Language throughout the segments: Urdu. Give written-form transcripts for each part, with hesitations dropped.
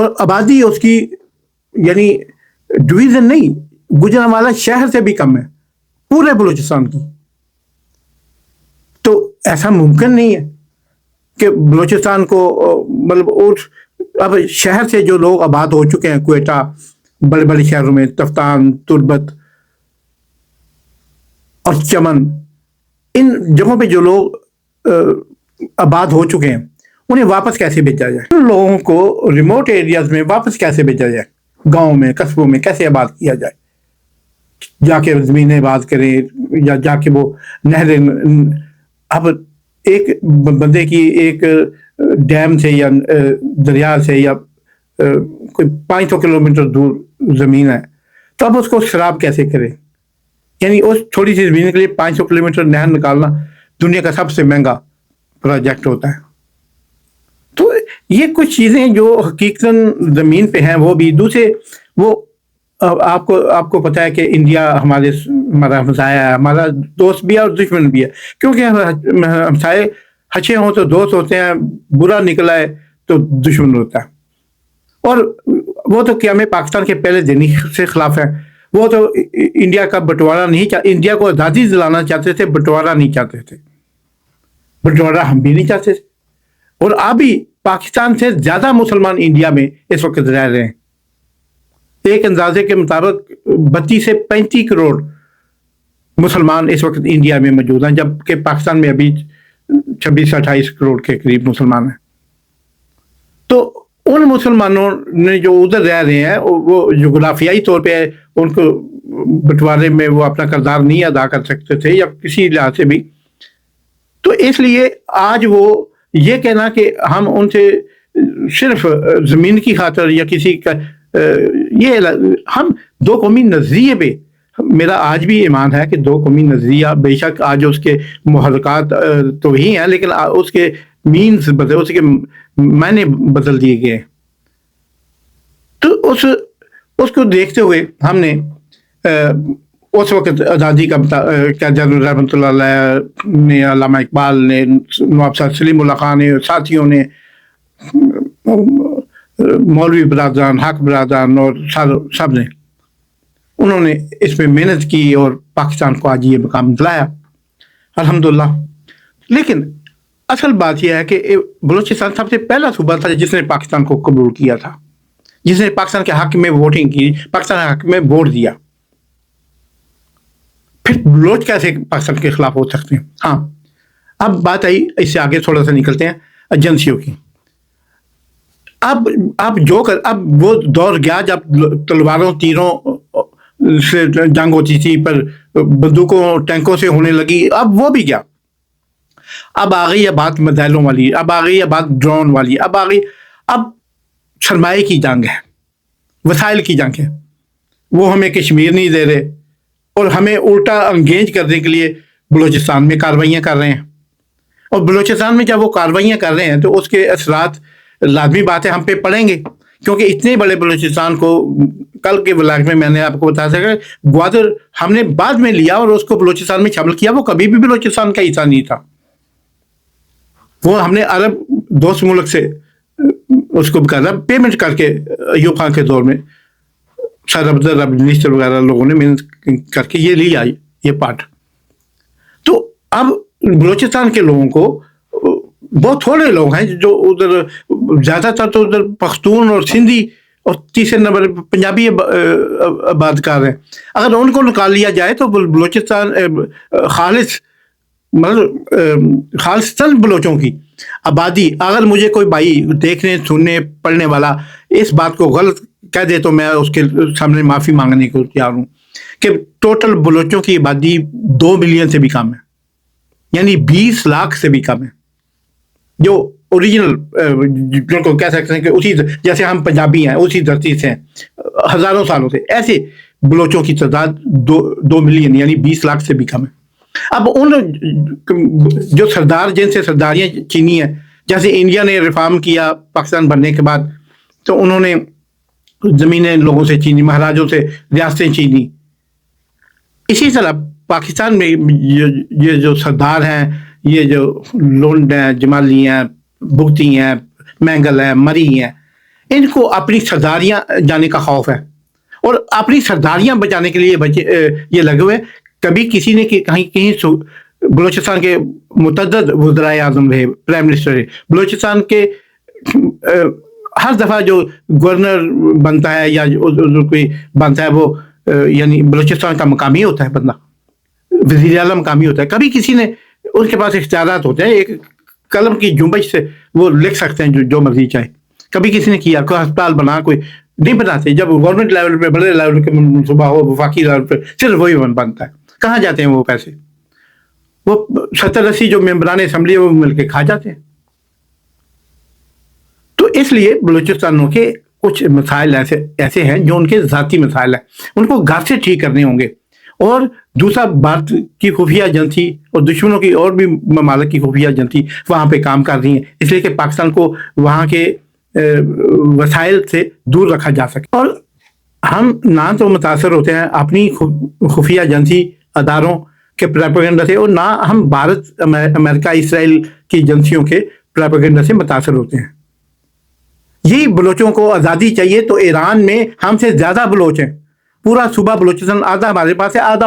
اور آبادی اس کی یعنی ڈویژن نہیں, گجرانوالہ شہر سے بھی کم ہے پورے بلوچستان کی. تو ایسا ممکن نہیں ہے کہ بلوچستان کو مطلب اور اب شہر سے جو لوگ آباد ہو چکے ہیں, کوئٹہ, بڑے بڑے شہروں میں تفتان, تربت اور چمن, ان جگہوں پہ جو لوگ آباد ہو چکے ہیں انہیں واپس کیسے بھیجا جائے؟ ان لوگوں کو ریموٹ ایریاز میں واپس کیسے بھیجا جائے؟ گاؤں میں, قصبوں میں کیسے آباد کیا جائے؟ جا کے زمینیں آباد کریں یا جا کے وہ نہریں. اب ایک بندے کی ایک ڈیم سے یا دریا سے یا کوئی 500 کلومیٹر دور زمین ہے, تو اب اس کو سیراب کیسے کرے؟ یعنی اس تھوڑی سی زمین کے لیے 500 کلومیٹر نہر نکالنا دنیا کا سب سے مہنگا پروجیکٹ ہوتا ہے. تو یہ کچھ چیزیں جو حقیقتاً زمین پہ ہیں, وہ بھی دوسرے وہ آپ کو پتا ہے کہ انڈیا ہمارا ہمسایہ ہے, ہمارا دوست بھی ہے اور دشمن بھی ہے, کیونکہ ہمسائے اچھے ہوں تو دوست ہوتے ہیں, برا نکلا ہے تو دشمن ہوتا ہے. اور وہ تو کیا میں پاکستان کے پہلے دن ہی سے خلاف ہے. وہ تو انڈیا کا بٹوارا نہیں چاہتے, انڈیا کو آزادی دلانا چاہتے تھے, بٹوارا نہیں چاہتے تھے. بٹوارا ہم بھی نہیں چاہتے تھے. اور ابھی پاکستان سے زیادہ مسلمان انڈیا میں اس وقت رہ رہے ہیں. ایک اندازے کے مطابق 32 سے 35 کروڑ مسلمان اس وقت انڈیا میں موجود ہیں, جبکہ پاکستان میں ابھی 26 سے 28 کروڑ کے قریب مسلمان ہیں. تو ان مسلمانوں نے جو ادھر رہ رہے ہیں وہ جغرافیائی طور پہ ان کو بٹوارے میں وہ اپنا کردار نہیں ادا کر سکتے تھے یا کسی لحاظ سے بھی. تو اس لیے آج وہ یہ کہنا کہ ہم ان سے صرف زمین کی خاطر یا کسی کا یہ ہم دو قومی نظریے پہ, میرا آج بھی ایمان ہے کہ دو قومی نظریہ بے شک آج اس کے محرکات تو ہی ہیں, لیکن اس کے مینز بدل, اس کے معنی بدل دیے گئے. تو اس کو دیکھتے ہوئے ہم نے اس وقت آزادی کا کیا جنرل رحمۃ اللہ علیہ نے, علامہ اقبال نے, نواب صاحب سلیم اللہ خان نے, ساتھیوں نے, مولوی برادران, حق برادران اور سب نے, انہوں نے اس میں محنت کی اور پاکستان کو آج یہ مقام دلایا الحمدللہ. لیکن اصل بات یہ ہے کہ بلوچستان سب سے پہلا صوبہ تھا جس نے پاکستان کو قبول کیا تھا, جس نے پاکستان کے حق میں ووٹنگ کی, پاکستان کے حق میں ووٹ دیا. پھر بلوچ کیسے پاکستان کے خلاف ہو سکتے ہیں؟ ہاں, اب بات آئی, اس سے آگے تھوڑا سا نکلتے ہیں ایجنسیوں کی. اب وہ دور گیا جب تلواروں تیروں سے جنگ ہوتی تھی, پر بندوقوں ٹینکوں سے ہونے لگی. اب وہ بھی گیا. اب آ گئی ہے بات میزائلوں والی, اب آ گئی ہے بات ڈرون والی, اب سرمایہ کی جنگ ہے, وسائل کی جنگ ہے. وہ ہمیں کشمیر نہیں دے رہے اور ہمیں الٹا انگیج کرنے کے لیے بلوچستان میں کارروائیاں کر رہے ہیں. اور بلوچستان میں جب وہ کارروائیاں کر رہے ہیں تو اس کے اثرات لازمی بات ہے ہم پہ پڑیں گے, کیونکہ اتنے بڑے بلوچستان کو کل کے ولاگ میں نے آپ کو بتا سکا, گوادر ہم نے بعد میں لیا اور اس کو بلوچستان میں شامل کیا. وہ کبھی بھی بلوچستان کا حصہ نہیں تھا. وہ ہم نے عرب دوست ملک سے اس کو پیمنٹ کر کے ایوب خان کے دور میں سر عبدالرب منسٹر وغیرہ لوگوں نے محنت کر کے یہ لیا یہ پارٹ. تو اب بلوچستان کے لوگوں کو بہت تھوڑے لوگ ہیں جو ادھر, زیادہ تر تو ادھر پختون اور سندھی اور تیسرے نمبر پنجابی آباد کار ہیں. اگر ان کو نکال لیا جائے تو بلوچستان خالصتاً بلوچوں کی آبادی, اگر مجھے کوئی بھائی دیکھنے سننے پڑھنے والا اس بات کو غلط کہہ دے تو میں اس کے سامنے معافی مانگنے کو تیار ہوں کہ ٹوٹل بلوچوں کی آبادی 2 ملین سے بھی کم ہے, یعنی 20 لاکھ سے بھی کم ہے. جو اوریجنل جن کو کہہ سکتے ہیں کہ اسی جیسے ہم پنجابی ہیں اسی دھرتی سے ہیں ہزاروں سالوں سے, ایسے بلوچوں کی تعداد 2 ملین یعنی 20 لاکھ سے بھی کم ہے. اب ان جو سردار جن سے سرداریاں چینی ہیں, جیسے انڈیا نے ریفارم کیا پاکستان بننے کے بعد, تو انہوں نے زمینیں لوگوں سے چینی, مہاراجوں سے ریاستیں چینی. اسی طرح پاکستان میں یہ جو سردار ہیں, یہ جو لونڈ ہیں, جمالی ہیں, بگتی ہیں, مینگل ہیں, مری ہیں, ان کو اپنی سرداریاں جانے کا خوف ہے اور اپنی سرداریاں بچانے کے لیے یہ لگے ہوئے. کبھی کسی نے کہیں بلوچستان کے متعدد وزرائے اعظم رہے, پرائم منسٹر رہے. بلوچستان کے ہر دفعہ جو گورنر بنتا ہے یا کوئی بنتا ہے وہ یعنی بلوچستان کا مقامی ہوتا ہے بندہ, وزیر اعلیٰ مقامی ہوتا ہے. کبھی کسی نے ان کے پاس اختیارات ہوتے ہیں, ایک قلم کی جنبش سے وہ لکھ سکتے ہیں جو مرضی چاہے. کبھی کسی نے کیا, کوئی ہسپتال بنا, کوئی نہیں بناتے. جب گورنمنٹ لیول پہ, بڑے لیول کے منصوبہ ہو, وفاقی لیول پہ صرف وہی بنتا ہے. کہاں جاتے ہیں وہ پیسے؟ وہ 70-80 جو ممبران اسمبلی وہ مل کے کھا جاتے ہیں. تو اس لیے بلوچستانوں کے کچھ مسائل ایسے ہیں جو ان کے ذاتی مسائل ہیں, ان کو گھر سے ٹھیک کرنے ہوں گے. اور دوسرا, بھارت کی خفیہ ایجنسی اور دشمنوں کی اور بھی ممالک کی خفیہ ایجنسی وہاں پہ کام کر رہی ہیں, اس لیے کہ پاکستان کو وہاں کے وسائل سے دور رکھا جا سکے. اور ہم نہ تو متاثر ہوتے ہیں اپنی خفیہ ایجنسی اداروں کے پروپیگنڈا سے, اور نہ ہم بھارت, امریکہ, اسرائیل کی ایجنسیوں کے پروپیگنڈا سے متاثر ہوتے ہیں. یہی بلوچوں کو آزادی چاہیے تو ایران میں ہم سے زیادہ بلوچ ہیں. پورا صوبہ بلوچستان آدھا ہمارے پاس ہے, آدھا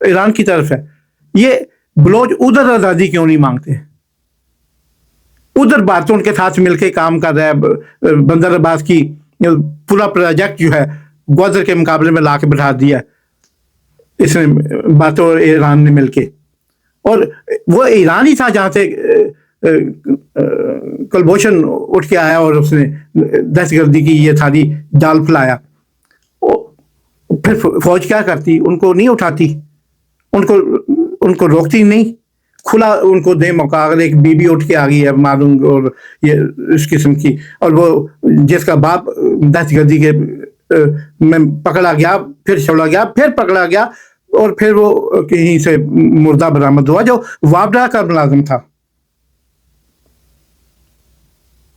ایران کی طرف ہے. یہ بلوچ ادھر آزادی کیوں نہیں مانگتے؟ ادھر بھارت ان کے ساتھ مل کے کام کر رہا ہے. بندر عباس کی پورا پروجیکٹ جو ہے گوادر کے مقابلے میں لا کے بٹھا دیا اس نے, بھارت اور ایران نے مل کے. اور وہ ایران ہی تھا جہاں سے کلبھوشن اٹھ کے آیا اور اس نے دہشت گردی کی یہ ساری جال پھیلایا. پھر فوج کیا کرتی؟ ان کو نہیں اٹھاتی, ان کو روکتی نہیں, کھلا ان کو دے موقع. اگر ایک بی بی اٹھ کے آ گئی ہے معلوم اور یہ اس قسم کی, اور وہ جس کا باپ دہشت گردی کے میں پکڑا گیا, پھر چھوڑا گیا, پھر پکڑا گیا, اور پھر وہ کہیں سے مردہ برآمد ہوا جو وابڈا کا ملازم تھا.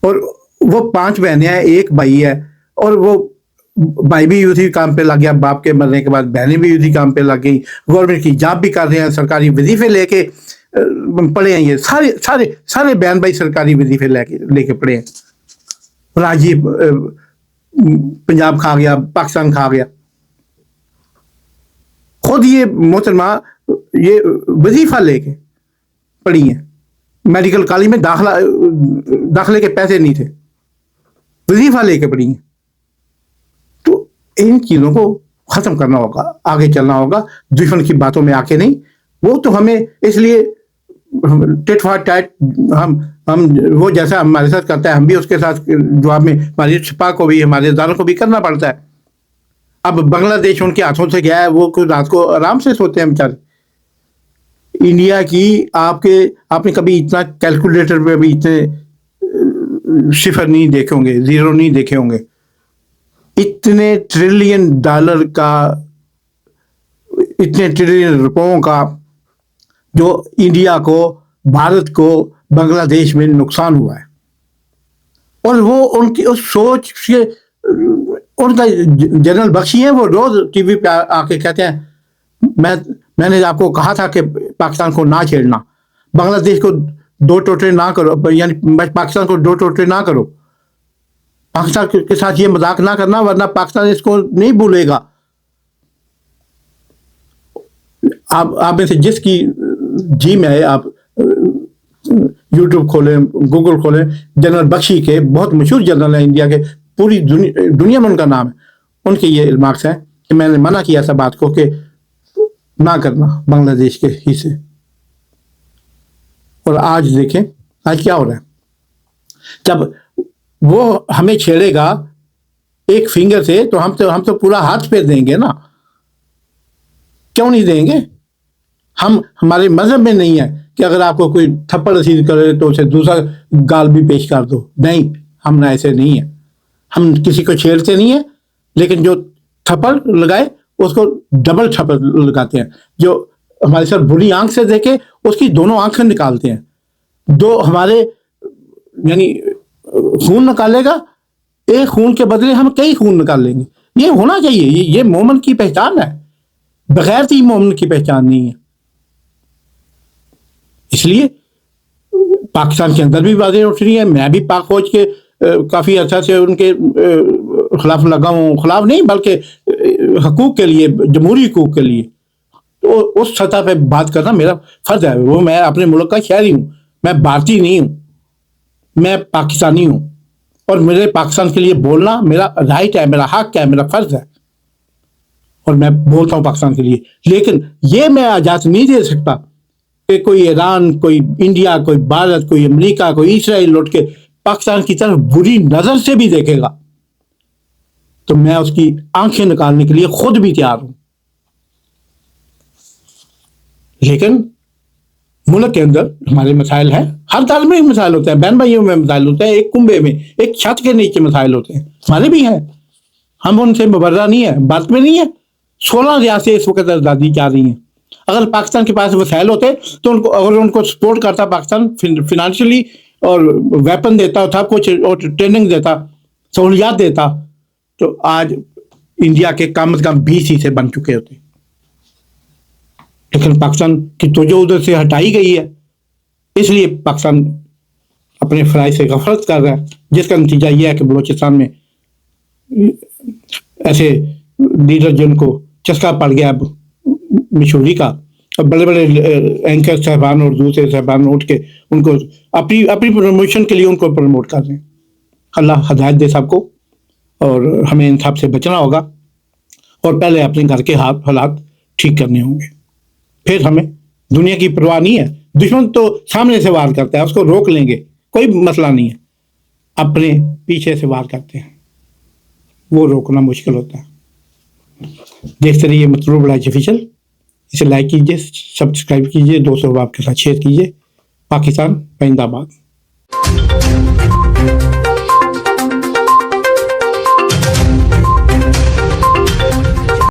اور وہ 5 بہنیں ہیں, ایک بھائی ہے, اور وہ بھائی بھی اسی کام پہ لگ گیا, باپ کے مرنے کے بعد بہنیں بھی اسی کام پہ لگ گئی, گورنمنٹ کی جاب بھی کر رہے ہیں, سرکاری وظیفے لے کے پڑھے ہیں. یہ سارے بہن بھائی سرکاری وظیفے لے کے پڑھے ہیں. راجی پنجاب کھا گیا, پاکستان کھا گیا. خود یہ محترمہ یہ وظیفہ لے کے پڑھی ہیں, میڈیکل کالج میں داخلے کے پیسے نہیں تھے, وظیفہ لے کے پڑھی ہیں. تو ان چیزوں کو ختم کرنا ہوگا, آگے چلنا ہوگا, دشمن کی باتوں میں آ کے نہیں. وہ تو ہمیں اس لیے ٹٹ فار ٹیٹ, ہم وہ جیسا ہمارے ساتھ کرتا ہے ہم بھی اس کے ساتھ جواب میں ہماری چھپا کو بھی, ہمارے اداروں کو بھی کرنا پڑتا ہے. اب بنگلہ دیش ان کے ہاتھوں سے گیا ہے, وہ رات کو آرام سے سوتے ہیں بیچارے. انڈیا کی آپ نے کبھی اتنا کیلکولیٹر پہ بھی اتنے صفر نہیں دیکھے ہوں گے, زیرو نہیں دیکھے ہوں گے. اتنے ٹریلین ڈالر کا, اتنے ٹریلین روپوں کا جو انڈیا کو, بھارت کو, بنگلہ دیش میں نقصان ہوا ہے. اور وہ ان کی اس سوچ سے, ان کا جنرل بخشی ہیں, وہ روز ٹی وی پہ آ کے کہتے ہیں میں نے آپ کو کہا تھا کہ پاکستان کو نہ چھیڑنا, بنگلہ دیش کو 2 ٹوٹے نہ کرو, یعنی پاکستان کو 2 ٹوٹے نہ کرو, پاکستان کے ساتھ یہ مذاق نہ کرنا ورنہ پاکستان اس کو نہیں بھولے گا. آپ میں سے جس کی جی میں ہے, آپ یوٹیوب کھولیں, گوگل کھولیں, جنرل بخشی کے, بہت مشہور جنرل ہیں انڈیا کے, پوری دنیا میں ان کا نام ہے. ان کے یہ ریمارکس ہیں کہ میں نے منع کیا تھا بات کو کہ نہ کرنا بنگلہ دیش کے حصے. اور آج دیکھیں آج کیا ہو رہا ہے. جب وہ ہمیں چھیڑے گا ایک فنگر سے تو ہم تو پورا ہاتھ پھیر دیں گے نا. کیوں نہیں دیں گے؟ ہمارے مذہب میں نہیں ہے کہ اگر آپ کو کوئی تھپڑ رسید کرے تو اسے دوسرا گال بھی پیش کر دو. نہیں, ہم ایسے نہیں ہیں. ہم کسی کو چھیڑتے نہیں ہیں, لیکن جو تھپڑ لگائے اس کو ڈبل تھپڑ لگاتے ہیں. جو ہمارے ساتھ بری آنکھ سے دیکھے اس کی دونوں آنکھیں نکالتے ہیں. دو ہمارے یعنی خون نکالے گا, ایک خون کے بدلے ہم کئی خون نکال لیں گے. یہ ہونا چاہیے, یہ مومن کی پہچان ہے. بغیر ہی مومن کی پہچان نہیں ہے. اس لیے پاکستان کے اندر بھی باتیں اٹھ رہی ہیں. میں بھی پاک فوج کے کافی عرصہ سے ان کے خلاف لگا ہوں، خلاف نہیں بلکہ حقوق کے لیے، جمہوری حقوق کے لیے، تو اس سطح پہ بات کرنا میرا فرض ہے. وہ میں اپنے ملک کا شہری ہوں، میں بھارتی نہیں ہوں، میں پاکستانی ہوں، اور میرے پاکستان کے لیے بولنا میرا رائٹ ہے، میرا حق ہے، میرا فرض ہے، اور میں بولتا ہوں پاکستان کے لیے. لیکن یہ میں اجازت نہیں دے سکتا کہ کوئی ایران، کوئی انڈیا، کوئی بھارت، کوئی امریکہ، کوئی اسرائیل لوٹ کے پاکستان کی طرف بری نظر سے بھی دیکھے گا تو میں اس کی آنکھیں نکالنے کے لیے خود بھی تیار ہوں. لیکن ملک کے اندر ہمارے مسائل ہیں، ہر دل میں مسائل ہوتے ہیں، بہن بھائیوں میں مسائل ہوتے ہیں، ایک کنبے میں، ایک چھت کے نیچے مسائل ہوتے ہیں، ہمارے بھی ہیں، ہم ان سے مبرہ نہیں ہیں. بات میں نہیں ہے 16 ریاستیں اس وقت آزادی چاہ رہی ہیں. اگر پاکستان کے پاس وسائل ہوتے تو اگر ان کو سپورٹ کرتا پاکستان فنانشلی اور ویپن دیتا تھا کچھ، اور ٹریننگ دیتا، سہولیات دیتا، تو آج انڈیا کے کم از کم 20 حصے بن چکے ہوتے. لیکن پاکستان کی توجہ ادھر سے ہٹائی گئی ہے، اس لیے پاکستان اپنے فرائض سے غفلت کر رہا ہے، جس کا نتیجہ یہ ہے کہ بلوچستان میں ایسے لیڈر جن کو چسکا پڑ گیا مشہوری کا، اور بڑے بڑے اینکر صاحبان اور دوسرے صاحبان اٹھ کے ان کو اپنی پروموشن کے لیے ان کو پروموٹ کر رہے ہیں. اللہ ہدایت دے سب کو، اور ہمیں ان سب سے بچنا ہوگا، اور پہلے اپنے گھر کے حالات ٹھیک کرنے ہوں گے. پھر ہمیں دنیا کی پرواہ نہیں ہے. دشمن تو سامنے سے وار کرتا ہے، اس کو روک لیں گے، کوئی مسئلہ نہیں ہے. اپنے پیچھے سے وار کرتے ہیں، وہ روکنا مشکل ہوتا ہے. دیکھتے رہیے مطلوب لائف آفیشل، اسے لائک کیجیے، سبسکرائب کیجیے، دوستوں آپ کے ساتھ شیئر کیجیے. پاکستان زندہ باد.